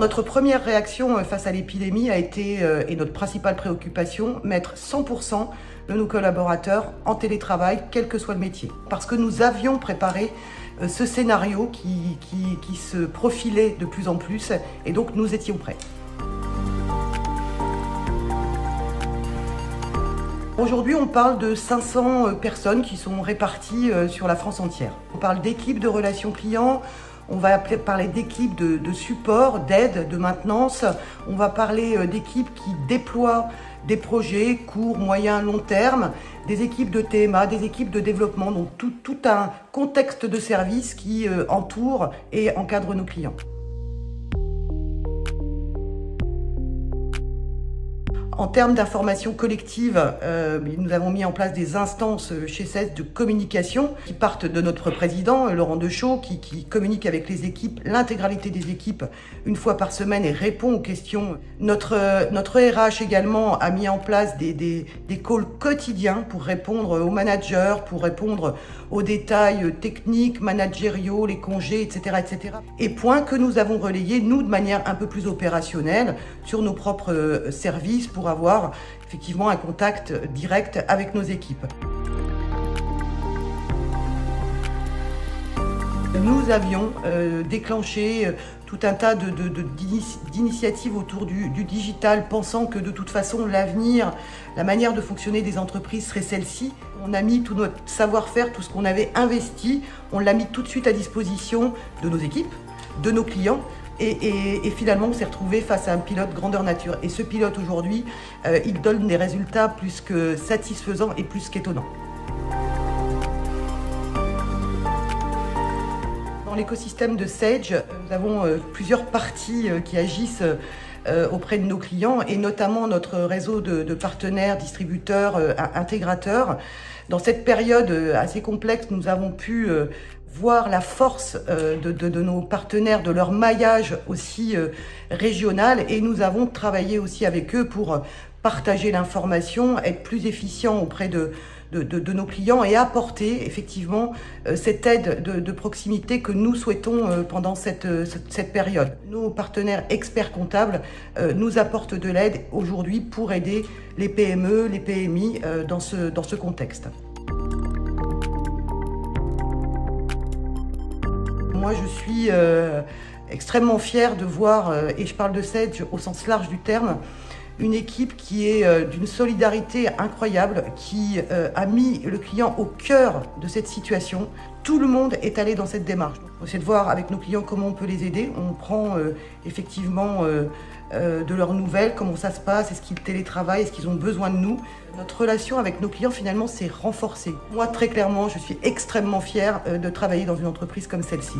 Notre première réaction face à l'épidémie a été, et notre principale préoccupation, mettre 100% de nos collaborateurs en télétravail, quel que soit le métier. Parce que nous avions préparé ce scénario qui se profilait de plus en plus, et donc nous étions prêts. Aujourd'hui, on parle de 500 personnes qui sont réparties sur la France entière. On parle d'équipes de relations clients, on va parler d'équipes de support, d'aide, de maintenance. On va parler d'équipes qui déploient des projets court, moyen, long terme, des équipes de TMA, des équipes de développement, donc tout un contexte de service qui entoure et encadre nos clients. En termes d'information collective, nous avons mis en place des instances chez CES de communication qui partent de notre président, Laurent Deschaux, qui communique avec les équipes, l'intégralité des équipes, une fois par semaine et répond aux questions. Notre RH également a mis en place des calls quotidiens pour répondre aux managers, pour répondre aux détails techniques, managériaux, les congés, etc., etc. Et point que nous avons relayé, nous, de manière un peu plus opérationnelle, sur nos propres services pour avoir effectivement un contact direct avec nos équipes. Nous avions déclenché tout un tas d'initiatives autour du digital, pensant que de toute façon l'avenir, la manière de fonctionner des entreprises serait celle-ci. On a mis tout notre savoir-faire, tout ce qu'on avait investi, on l'a mis tout de suite à disposition de nos équipes, de nos clients. Et finalement, on s'est retrouvé face à un pilote grandeur nature. Et ce pilote, aujourd'hui, il donne des résultats plus que satisfaisants et plus qu'étonnants. Dans l'écosystème de Sage, nous avons plusieurs parties qui agissent auprès de nos clients, et notamment notre réseau de partenaires, distributeurs, intégrateurs. Dans cette période assez complexe, nous avons pu voir la force de nos partenaires, de leur maillage aussi régional, et nous avons travaillé aussi avec eux pour partager l'information, être plus efficients auprès de nos clients et apporter effectivement cette aide de proximité que nous souhaitons pendant cette période. Nos partenaires experts comptables nous apportent de l'aide aujourd'hui pour aider les PME, les PMI dans ce contexte. Moi, je suis extrêmement fière de voir, et je parle de Sage au sens large du terme, une équipe qui est d'une solidarité incroyable, qui a mis le client au cœur de cette situation. Tout le monde est allé dans cette démarche. On essaie de voir avec nos clients comment on peut les aider. On prend effectivement de leurs nouvelles, comment ça se passe, est-ce qu'ils télétravaillent, est-ce qu'ils ont besoin de nous. Notre relation avec nos clients, finalement, s'est renforcée. Moi, très clairement, je suis extrêmement fière de travailler dans une entreprise comme celle-ci.